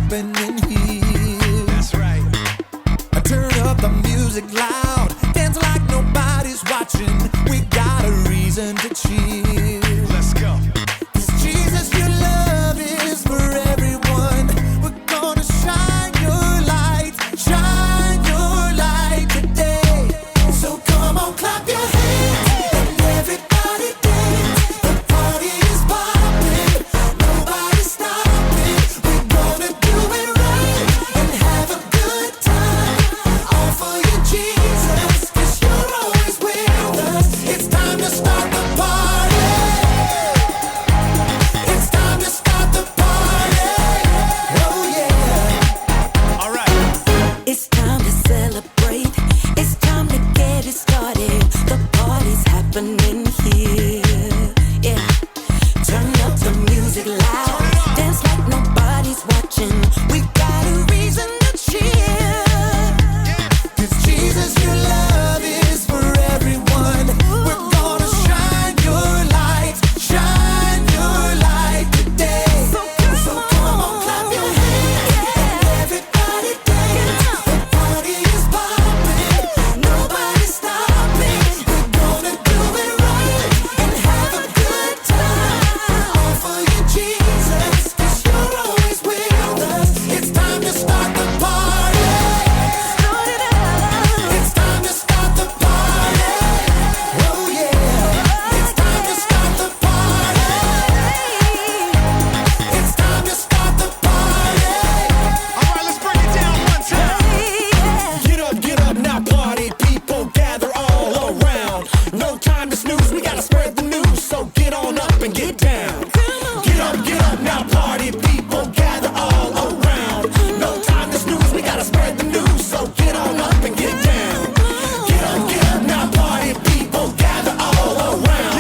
happening here. That's right. I turn up the music loud, dance like nobody's watching. We got a reason to cheer. Let's go. 'Cause Jesus, your love is for everyone. We're gonna shine your light today. So come on, clap your hands and everybody dance. The party is popping, nobody's stopping. We're gonna do it right and have a good time. All for you, Jesus, 'cause you're always with us. It's time to start the party. It's time to start the party. Oh yeah. All right. It's time to celebrate. It's time to get it started. The party's happening here. Yeah. Turn up the music loud. Dance like nobody's watching. We got a reason to cheer. 'Cause Jesus, your love is for everyone. We're gonna shine your light today. So come on, clap your hands and everybody dance. The party is popping, nobody's stopping. We're gonna do it right and have a good time. All for you, Jesus, 'cause you're always with us. It's time to start the party. It's time to start the party. Oh yeah. It's time to start the party. It's time to start the party. All right, let's break it down one time. Get up now, party people, gather all around. No time to snooze, we gotta spread the news. So get on up and get down. Get up now, party people, gather all around. No time to snooze, we gotta spread the news. So get on up and get down. Get up now, party people, gather all around.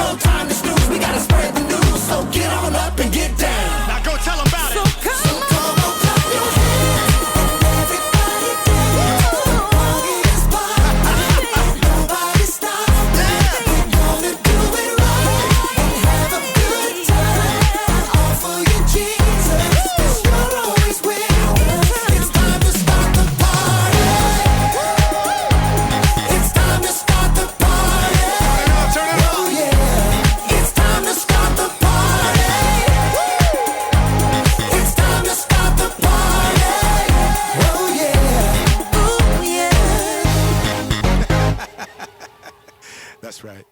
No time to snooze, we gotta spread the news. So get on up and get down. Now go tell 'em about it. So come on, clap your hands and everybody dance. The party is popping, nobody's stopping. We're gonna do it right and have a good time. All for you, Jesus, 'cause you're always with us. It's time to start the party. It's time to start the party. Turn it up. Oh yeah. It's time to start the party. It's time to start the party. Oh yeah. Oh yeah. That's right.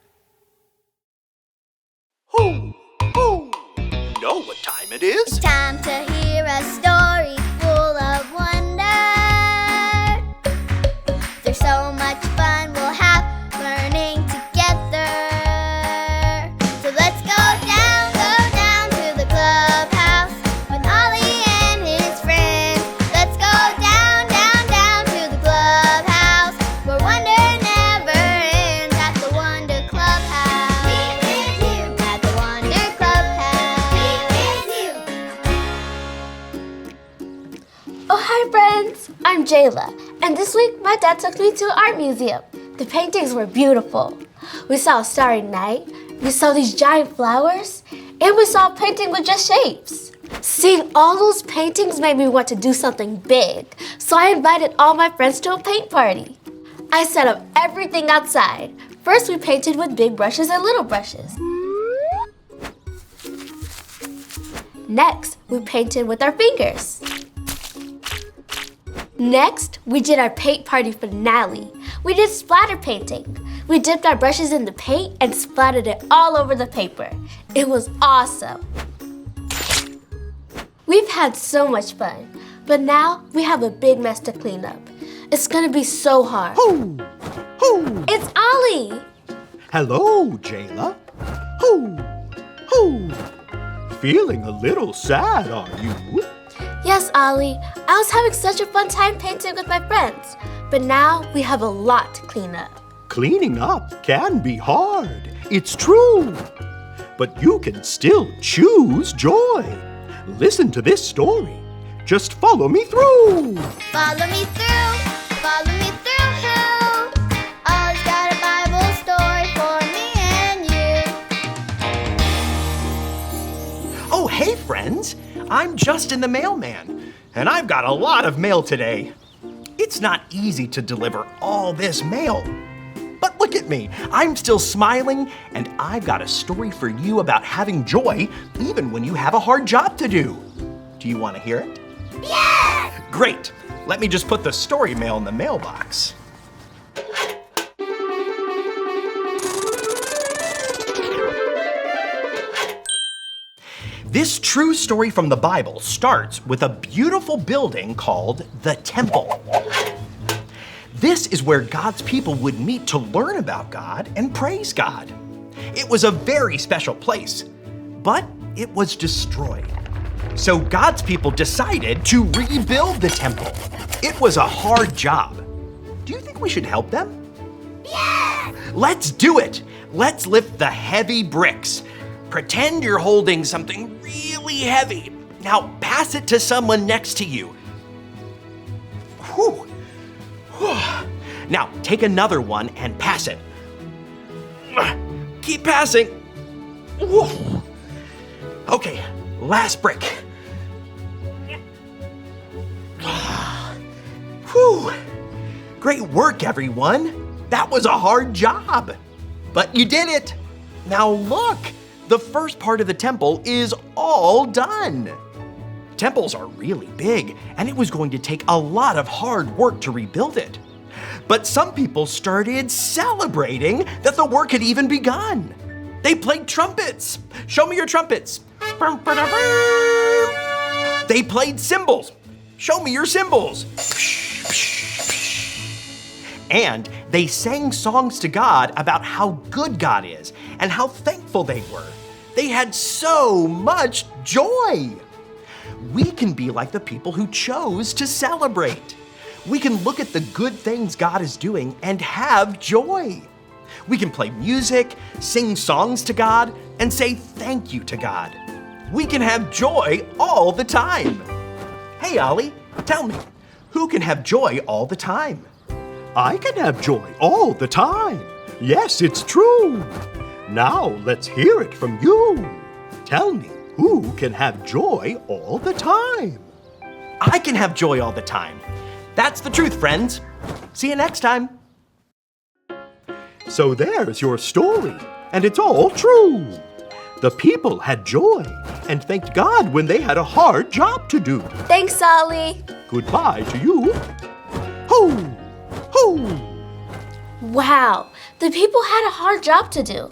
Know what time it is? It's time to hear a story full of wonder. There's so much fun we'll have learning together. So let's go down to the clubhouse with Ollie and his friends. Let's go down to the clubhouse where wonder never ends at the Wonder Clubhouse. Meet with you at the Wonder Clubhouse. Meet with you. Oh, hi friends! I'm Jayla, and this week my dad took me to an art museum. The paintings were beautiful. We saw a starry night, we saw these giant flowers, and we saw a painting with just shapes. Seeing all those paintings made me want to do something big, so I invited all my friends to a paint party. I set up everything outside. First we painted with big brushes and little brushes. Next, we painted with our fingers. Next, we did our paint party finale. We did splatter painting. We dipped our brushes in the paint and splattered it all over the paper. It was awesome. We've had so much fun, but now we have a big mess to clean up. It's gonna be so hard. It's Ollie! Hello, Jayla. Feeling a little sad, are you? Yes, Ollie, I was having such a fun time painting with my friends, but now we have a lot to clean up. Cleaning up can be hard, it's true. But you can still choose joy. Listen to this story. Just follow me through. Follow me through. Ollie's got a Bible story for me and you. Oh, hey, friends. I'm Justin the mailman, and I've got a lot of mail today. It's not easy to deliver all this mail. But look at me, I'm still smiling, and I've got a story for you about having joy even when you have a hard job to do. Do you want to hear it? Yes! Great. Let me just put the story mail in the mailbox. This true story from the Bible starts with a beautiful building called the Temple. This is where God's people would meet to learn about God and praise God. It was a very special place, but it was destroyed. So God's people decided to rebuild the temple. It was a hard job. Do you think we should help them? Yes! Let's do it. Let's lift the heavy bricks. Pretend you're holding something really heavy. Now pass it to someone next to you. Whew. Whew. Now take another one and pass it. Keep passing. Whew. Okay, last brick. Whew. Great work, everyone. That was a hard job, but you did it. Now look, the first part of the temple is all done. Temples are really big, and it was going to take a lot of hard work to rebuild it. But some people started celebrating that the work had even begun. They played trumpets. Show me your trumpets. They played cymbals. Show me your cymbals. And they sang songs to God about how good God is and how thankful they were. They had so much joy. We can be like the people who chose to celebrate. We can look at the good things God is doing and have joy. We can play music, sing songs to God, and say thank you to God. We can have joy all the time. Hey, Ollie, tell me, who can have joy all the time? I can have joy all the time. Yes, it's true. Now let's hear it from you. Tell me, who can have joy all the time? I can have joy all the time. That's the truth, friends. See you next time. So there's your story, and it's all true. The people had joy and thanked God when they had a hard job to do. Thanks, Ollie. Goodbye to you. Ho! Ho! Wow, the people had a hard job to do.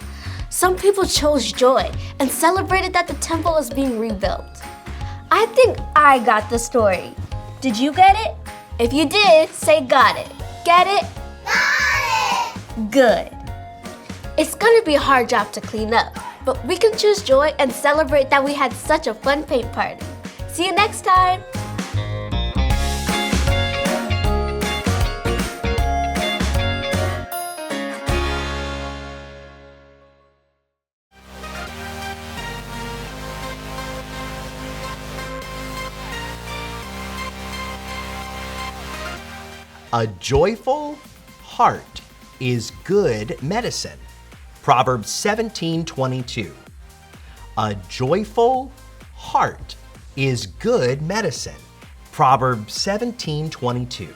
Some people chose joy and celebrated that the temple was being rebuilt. I think I got the story. Did you get it? If you did, say got it. Get it? Got it! Good. It's gonna be a hard job to clean up, but we can choose joy and celebrate that we had such a fun paint party. See you next time. A joyful heart is good medicine. Proverbs 17:22. A joyful heart is good medicine. Proverbs 17:22.